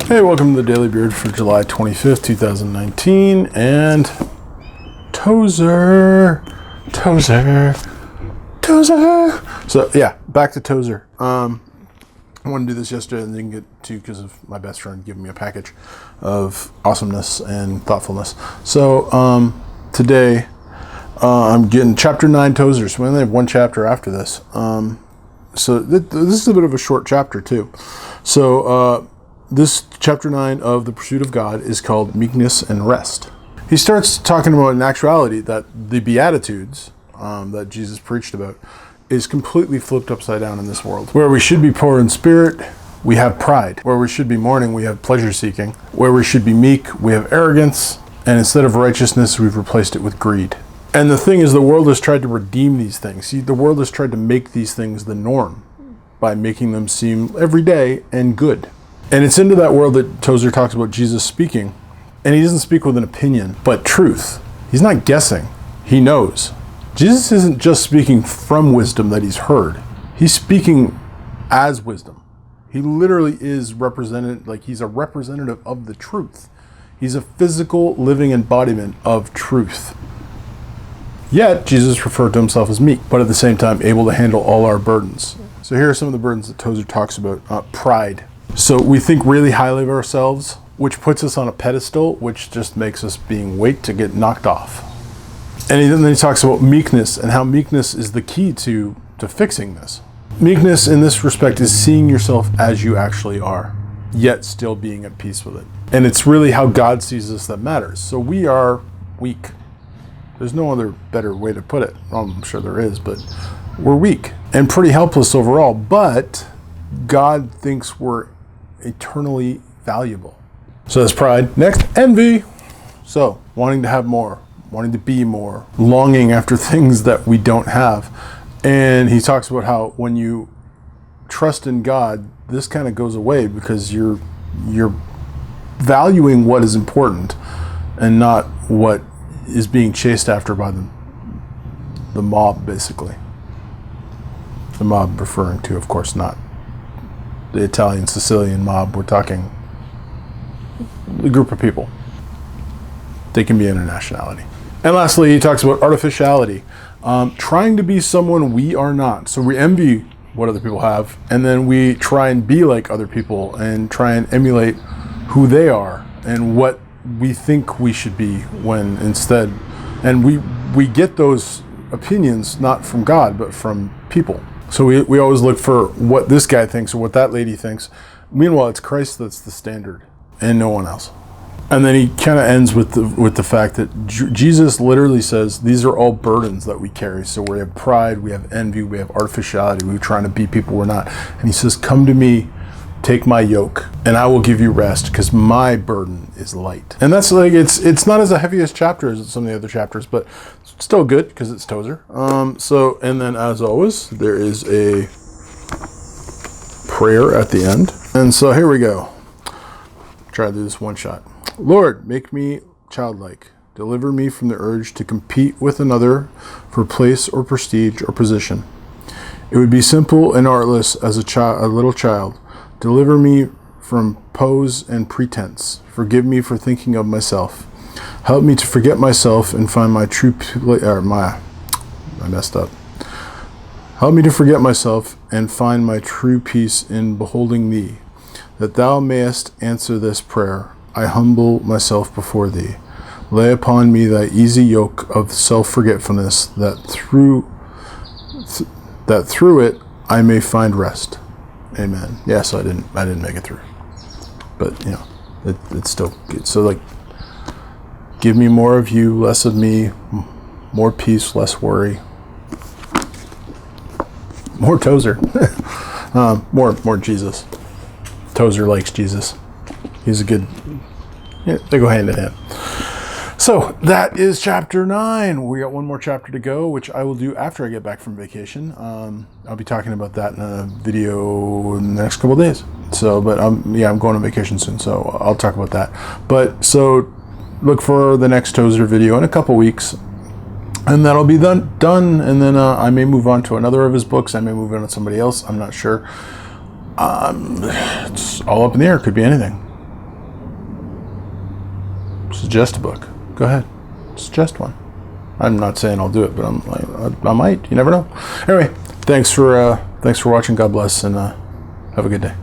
Hey, welcome to the Daily Beard for July 25th, 2019, and Tozer. So yeah, back to Tozer. I wanted to do this yesterday and didn't get to because of my best friend giving me a package of awesomeness and thoughtfulness. So today I'm getting chapter 9 Tozer, so we only have one chapter after this. So this is a bit of a short chapter too. So this chapter 9 of The Pursuit of God is called Meekness and Rest. He starts talking about, in actuality, that the Beatitudes that Jesus preached about is completely flipped upside down in this world. Where we should be poor in spirit, we have pride. Where we should be mourning, we have pleasure seeking. Where we should be meek, we have arrogance. And instead of righteousness, we've replaced it with greed. And the thing is, the world has tried to redeem these things. See, the world has tried to make these things the norm by making them seem everyday and good. And it's into that world that Tozer talks about Jesus speaking. And he doesn't speak with an opinion, but truth. He's not guessing. He knows. Jesus isn't just speaking from wisdom that he's heard. He's speaking as wisdom. He literally is represented, like he's a representative of the truth. He's a physical, living embodiment of truth. Yet, Jesus referred to himself as meek, but at the same time able to handle all our burdens. So here are some of the burdens that Tozer talks about. Pride. So we think really highly of ourselves, which puts us on a pedestal, which just makes us being weight to get knocked off. And then he talks about meekness and how meekness is the key to fixing this. Meekness in this respect is seeing yourself as you actually are, yet still being at peace with it. And it's really how God sees us that matters. So we are weak. There's no other better way to put it. Well, I'm sure there is, but we're weak and pretty helpless overall. But God thinks we're eternally valuable. So that's pride. Next, envy. So wanting to have more, wanting to be more, longing after things that we don't have. And he talks about how when you trust in God, this kind of goes away because you're valuing what is important and not what is being chased after by the mob, basically. The mob referring to, of course, not the Italian Sicilian mob. We're talking a group of people. They can be internationality. And lastly, he talks about artificiality, trying to be someone we are not. So we envy what other people have, and then we try and be like other people and try and emulate who they are and what we think we should be when instead. And we get those opinions not from God, but from people. So we always look for what this guy thinks or what that lady thinks. Meanwhile, it's Christ that's the standard and no one else. And then he kind of ends with the fact that Jesus literally says these are all burdens that we carry. So we have pride, we have envy, we have artificiality, we're trying to be people we're not. And he says, come to me, take my yoke, and I will give you rest because my burden is light. And that's like, it's not as the heaviest chapter as some of the other chapters, but still good because it's Tozer. So, and then as always, there is a prayer at the end. And so here we go. Try to do this one shot. Lord, make me childlike. Deliver me from the urge to compete with another for place or prestige or position. It would be simple and artless as a little child. Deliver me from pose and pretense. Forgive me for thinking of myself. Help me to forget myself and find my true I messed up. Help me to forget myself and find my true peace in beholding thee, that thou mayest answer this prayer. I humble myself before thee. Lay upon me thy easy yoke of self-forgetfulness, that through it I may find rest. Amen. Yeah, so I didn't make it through, but you know, it's still good. So like, give me more of you, less of me, more peace, less worry, more Tozer, more Jesus. Tozer likes Jesus. He's a good. Yeah, they go hand in hand. So that is chapter 9. We got one more chapter to go, which I will do after I get back from vacation. I'll be talking about that in a video in the next couple of days. So, but I'm going on vacation soon, so I'll talk about that. But so look for the next Tozer video in a couple weeks, and that'll be done. And then I may move on to another of his books. I may move on to somebody else. I'm not sure. It's all up in the air. Could be anything. Suggest a book. Go ahead. Suggest one. I'm not saying I'll do it, but I might. You never know. Anyway, thanks for watching. God bless, and have a good day.